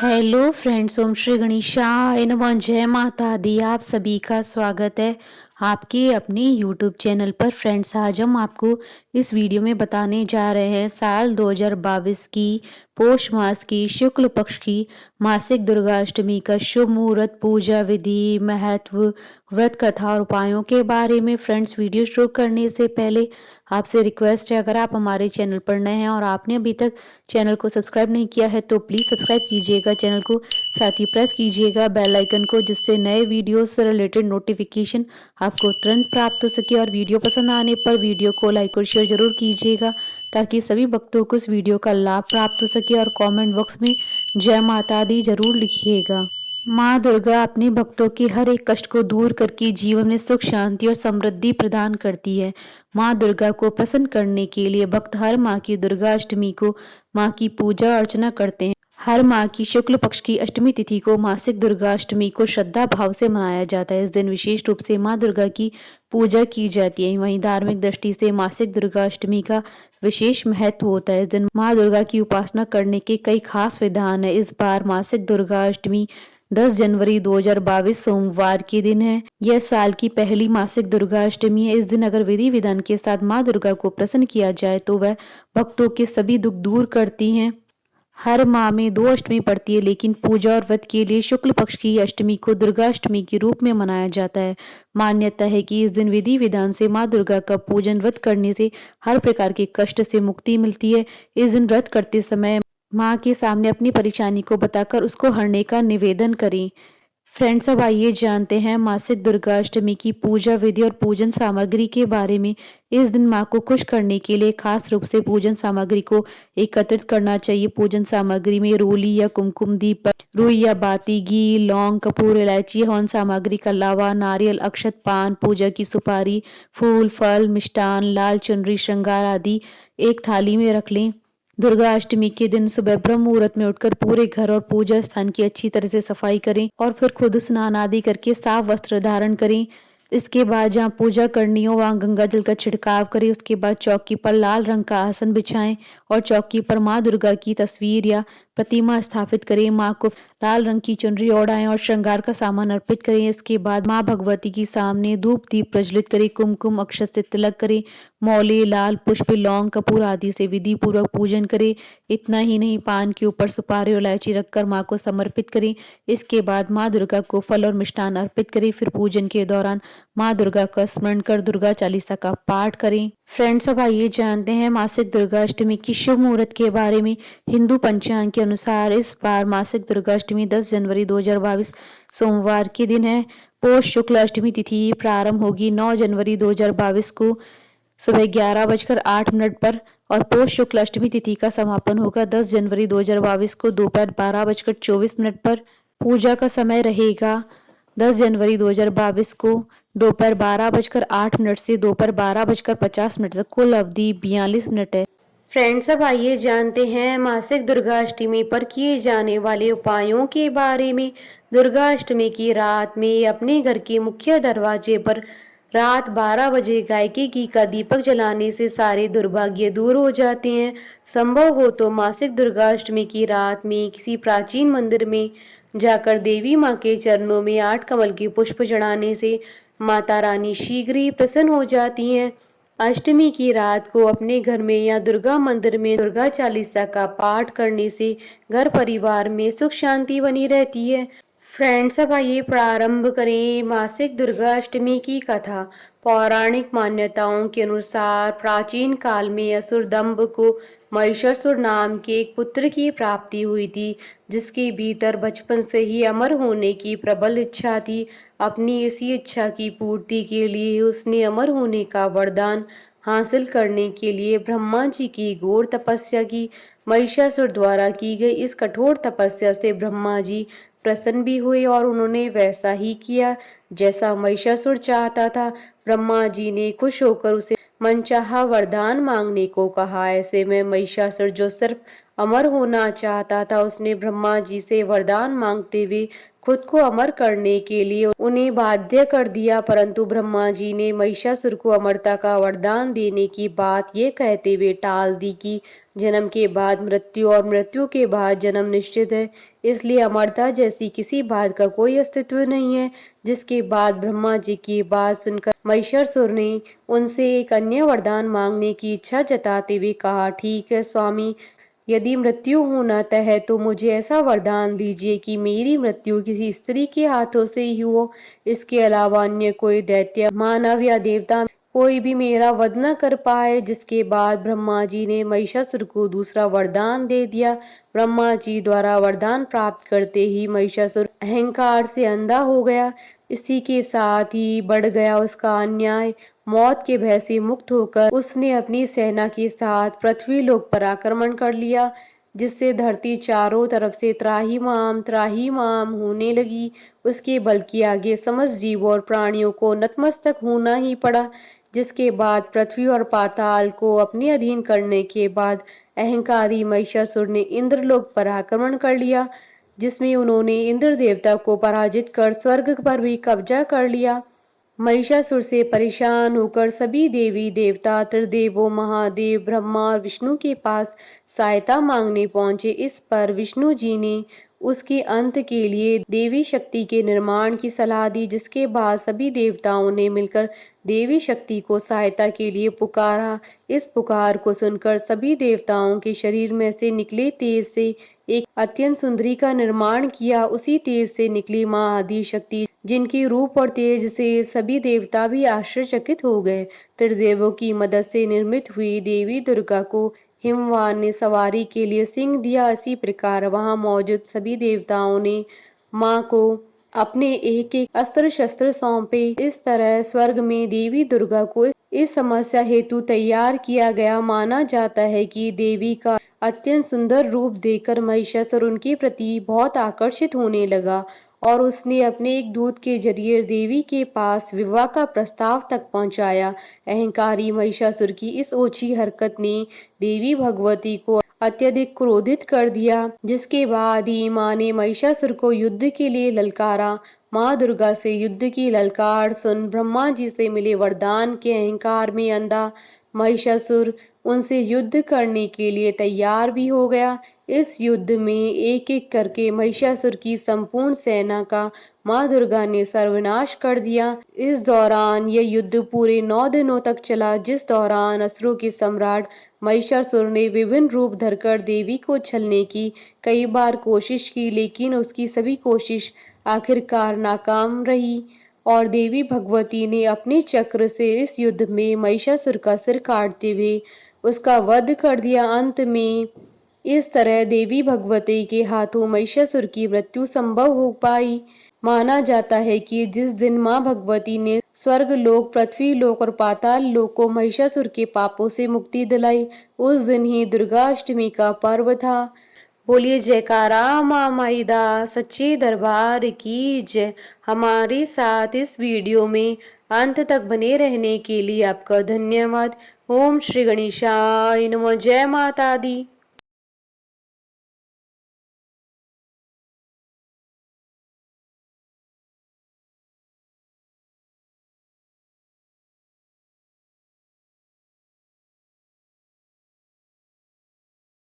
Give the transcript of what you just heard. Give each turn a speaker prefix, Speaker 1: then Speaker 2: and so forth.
Speaker 1: Hello friends, ओम श्री गणेशाय नमः। जय माता दी। आप सभी का स्वागत है आपके अपने यूट्यूब चैनल पर। फ्रेंड्स, आज हम आपको इस वीडियो में बताने जा रहे हैं साल 2022 की पौष मास की शुक्ल पक्ष की मासिक दुर्गाष्टमी का शुभ मुहूर्त, पूजा विधि, महत्व, व्रत कथा और उपायों के बारे में। फ्रेंड्स, वीडियो शुरू करने से पहले आपसे रिक्वेस्ट है, अगर आप हमारे चैनल पर नए हैं और आपने अभी तक चैनल को सब्सक्राइब नहीं किया है तो प्लीज़ सब्सक्राइब कीजिएगा चैनल को, साथ ही प्रेस कीजिएगा बेल आइकन को, जिससे नए वीडियो से रिलेटेड नोटिफिकेशन आपको तुरंत प्राप्त हो सके। और वीडियो पसंद आने पर वीडियो को लाइक और शेयर जरूर कीजिएगा ताकि सभी भक्तों को इस वीडियो का लाभ प्राप्त हो सके। और कमेंट बॉक्स में जय माता दी जरूर लिखिएगा। माँ दुर्गा अपने भक्तों के हर एक कष्ट को दूर करके जीवन में सुख, शांति और समृद्धि प्रदान करती है। माँ दुर्गा को प्रसन्न करने के लिए भक्त हर माह की दुर्गा अष्टमी को माँ की पूजा अर्चना करते हैं। हर माह की शुक्ल पक्ष की अष्टमी तिथि को मासिक दुर्गा अष्टमी को श्रद्धा भाव से मनाया जाता है। इस दिन विशेष रूप से माँ दुर्गा की पूजा की जाती है। वहीं धार्मिक दृष्टि से मासिक दुर्गा अष्टमी का विशेष महत्व होता है। इस दिन माँ दुर्गा की उपासना करने के कई खास विधान है। इस बार मासिक दुर्गा अष्टमी 10 जनवरी 2022 सोमवार के दिन है। यह साल की पहली मासिक दुर्गा अष्टमी है। इस दिन अगर विधि विधान के साथ माँ दुर्गा को प्रसन्न किया जाए तो वह भक्तों के सभी दुख दूर करती हैं। हर माह में 2 अष्टमी पड़ती है, लेकिन पूजा और व्रत के लिए शुक्ल पक्ष की अष्टमी को दुर्गा अष्टमी के रूप में मनाया जाता है। मान्यता है कि इस दिन विधि विधान से माँ दुर्गा का पूजन व्रत करने से हर प्रकार के कष्ट से मुक्ति मिलती है। इस दिन व्रत करते समय माँ के सामने अपनी परेशानी को बताकर उसको हरने का निवेदन करें। फ्रेंड्स, अब आइए जानते हैं मासिक दुर्गा अष्टमी की पूजा विधि और पूजन सामग्री के बारे में। इस दिन माँ को खुश करने के लिए खास रूप से पूजन सामग्री को एकत्रित करना चाहिए। पूजन सामग्री में रोली या कुमकुम, दीपक, रुई या बाती, घी, लौंग, कपूर, इलायची, हवन सामग्री का अलावा नारियल, अक्षत, पान, पूजा की सुपारी, फूल, फल, मिष्टान, लाल चुनरी, श्रृंगार आदि एक थाली में रख लें। दुर्गा अष्टमी के दिन सुबह ब्रह्म मुहूर्त में उठकर पूरे घर और पूजा स्थान की अच्छी तरह से सफाई करें और फिर खुद स्नान आदि करके साफ वस्त्र धारण करें। इसके बाद जहाँ पूजा करनी हो वहाँ गंगा जल का छिड़काव करें। उसके बाद चौकी पर लाल रंग का आसन बिछाएं और चौकी पर माँ दुर्गा की तस्वीर या प्रतिमा स्थापित करें। माँ को लाल रंग की चुनरी ओढ़ाएं और श्रृंगार का सामान अर्पित करें। इसके बाद माँ भगवती की सामने धूप दीप प्रज्वलित करें, कुमकुम अक्षत से तिलक करें, मौली, लाल पुष्प, लौंग, कपूर आदि से विधि पूर्वक पूजन करें। इतना ही नहीं, पान के ऊपर सुपारी और इलायची रखकर माँ को समर्पित करें। इसके बाद माँ दुर्गा को फल और मिष्टान अर्पित करें। फिर पूजन के दौरान माँ दुर्गा का स्मरण कर दुर्गा चालीसा का पाठ करें। फ्रेंड्स, अब आइए जानते हैं मासिक दुर्गा अष्टमी की शुभ मुहूर्त के बारे में। हिंदू पंचांग के अनुसार इस बार मासिक दुर्गा अष्टमी 10 जनवरी 2022 सोमवार के दिन है। पौष शुक्ल अष्टमी तिथि प्रारंभ होगी 9 जनवरी 2022 को सुबह 11:08 पर और पौष शुक्ल अष्टमी तिथि का समापन होगा 10 जनवरी 2022 को दोपहर 12:24 पर। पूजा का समय रहेगा 10 जनवरी 2022 को दोपहर 12:08 से दोपहर 12:50 तक। कुल अवधि 42 मिनट है। फ्रेंड्स, अब आइए जानते हैं मासिक दुर्गा अष्टमी पर किए जाने वाले उपायों के बारे में। दुर्गा अष्टमी की रात में अपने घर के मुख्य दरवाजे पर रात 12 बजे गाय के घी का दीपक जलाने से सारे दुर्भाग्य दूर हो जाते हैं। संभव हो तो मासिक दुर्गा अष्टमी की रात में किसी प्राचीन मंदिर में जाकर देवी माँ के चरणों में 8 कमल के पुष्प चढ़ाने से माता रानी शीघ्र ही प्रसन्न हो जाती हैं। अष्टमी की रात को अपने घर में या दुर्गा मंदिर में दुर्गा चालीसा का पाठ करने से घर परिवार में सुख शांति बनी रहती है। फ्रेंड्स, अब आइए प्रारंभ करें मासिक दुर्गा अष्टमी की कथा। पौराणिक मान्यताओं के अनुसार प्राचीन काल में असुर दंभ को महिषासुर नाम के एक पुत्र की प्राप्ति हुई थी, जिसके भीतर बचपन से ही अमर होने की प्रबल इच्छा थी। अपनी इसी इच्छा की पूर्ति के लिए उसने अमर होने का वरदान हासिल करने के लिए ब्रह्मा जी की घोर तपस्या की। महिषासुर द्वारा की गई इस कठोर तपस्या से ब्रह्मा जी प्रसन्न भी हुए और उन्होंने वैसा ही किया जैसा महिषासुर चाहता था। ब्रह्मा जी ने खुश होकर उसे मनचाहा वरदान मांगने को कहा। ऐसे में महिषासुर, जो सिर्फ अमर होना चाहता था। उसने ब्रह्मा जी से वरदान मांगते हुए खुद को अमर करने के लिए उन्हें बाध्य कर दिया, परंतु ब्रह्मा जी ने महिषासुर को अमरता का वरदान देने की बात ये कहते हुए टाल दी कि जन्म के बाद मृत्यु और मृत्यु के बाद जन्म निश्चित है, इसलिए अमरता जैसी किसी बात का कोई अस्तित्व नहीं है। जिसके बाद ब्रह्मा जी की बात सुनकर महिषासुर ने उनसे एक अन्य वरदान मांगने की इच्छा जताते हुए कहा, ठीक है स्वामी, यदि मृत्यु होना तय है तो मुझे ऐसा वरदान दीजिए कि मेरी मृत्यु किसी स्त्री के हाथों से ही हो। इसके अलावा अन्य कोई दैत्य, मानव या देवता कोई भी मेरा वध न कर पाए। जिसके बाद ब्रह्मा जी ने महिषासुर को दूसरा वरदान दे दिया। ब्रह्मा जी द्वारा वरदान प्राप्त करते ही महिषासुर अहंकार से अंधा हो गया। इसी के साथ ही बढ़ गया उसका अन्याय। मौत के भय से मुक्त होकर उसने अपनी सेना के साथ पृथ्वी लोक पर आक्रमण कर लिया, जिससे धरती चारों तरफ से त्राहिमाम होने लगी। उसके बल के आगे समस्त जीवों और प्राणियों को नतमस्तक होना ही पड़ा। जिसके बाद पृथ्वी और पाताल को अपने अधीन करने के बाद अहंकारी महिषासुर ने इंद्रलोक पर आक्रमण कर लिया, जिसमें उन्होंने इंद्र देवता को पराजित कर स्वर्ग पर भी कब्जा कर लिया। महिषासुर से परेशान होकर सभी देवी देवता, त्रिदेवों, महादेव, ब्रह्मा और विष्णु के पास सहायता मांगने पहुंचे। इस पर विष्णु जी ने उसके अंत के लिए देवी शक्ति के निर्माण की सलाह दी। जिसके बाद सभी देवताओं ने मिलकर देवी शक्ति को सहायता के लिए पुकारा। इस पुकार को सुनकर सभी देवताओं के शरीर में से निकले तेज से एक अत्यंत सुंदरी का निर्माण किया। उसी तेज से निकली माँ आदि शक्ति, जिनकी रूप और तेज से सभी देवता भी आश्चर्यचकित हो गए। त्रिदेवों की मदद से निर्मित हुई देवी दुर्गा को हिमवान ने सवारी के लिए सिंह दिया। इसी प्रकार वहां मौजूद सभी देवताओं ने माँ को अपने एक एक अस्त्र शस्त्र सौंपे। इस तरह स्वर्ग में देवी दुर्गा को इस समस्या हेतु तैयार किया गया। माना जाता है कि देवी का अत्यंत सुंदर रूप देखकर महिषासुर उनके प्रति बहुत आकर्षित होने लगा और उसने अपने एक दूत के जरिए देवी के पास विवाह का प्रस्ताव तक पहुंचाया। अहंकारी महिषासुर की इस ओछी हरकत ने देवी भगवती को अत्यधिक क्रोधित कर दिया। जिसके बाद ही माँ ने महिषासुर को युद्ध के लिए ललकारा। माँ दुर्गा से युद्ध की ललकार सुन ब्रह्मा जी से मिले वरदान के अहंकार में अंधा महिषासुर उनसे युद्ध करने के लिए तैयार भी हो गया। इस युद्ध में एक एक करके महिषासुर की संपूर्ण सेना का माँ दुर्गा ने सर्वनाश कर दिया। इस दौरान यह युद्ध पूरे 9 दिनों तक चला, जिस दौरान असुरों के सम्राट महिषासुर ने विभिन्न रूप धरकर देवी को छलने की कई बार कोशिश की, लेकिन उसकी सभी कोशिश आखिरकार नाकाम रही और देवी भगवती ने अपने चक्र से इस युद्ध में महिषासुर का सिर काटते हुए उसका वध कर दिया। अंत में इस तरह देवी भगवती के हाथों महिषासुर की मृत्यु संभव हो पाई। माना जाता है कि जिस दिन माँ भगवती ने स्वर्ग लोक, पृथ्वी लोक और पाताल लोक को महिषासुर के पापों से मुक्ति दिलाई, उस दिन ही दुर्गाष्टमी का पर्व था। बोलिए जयकारा माँ माईदा सच्चे दरबार की जय। हमारे साथ इस वीडियो में अंत तक बने रहने के लिए आपका धन्यवाद। ओम श्री गणेशाय नमः। जय माता दी।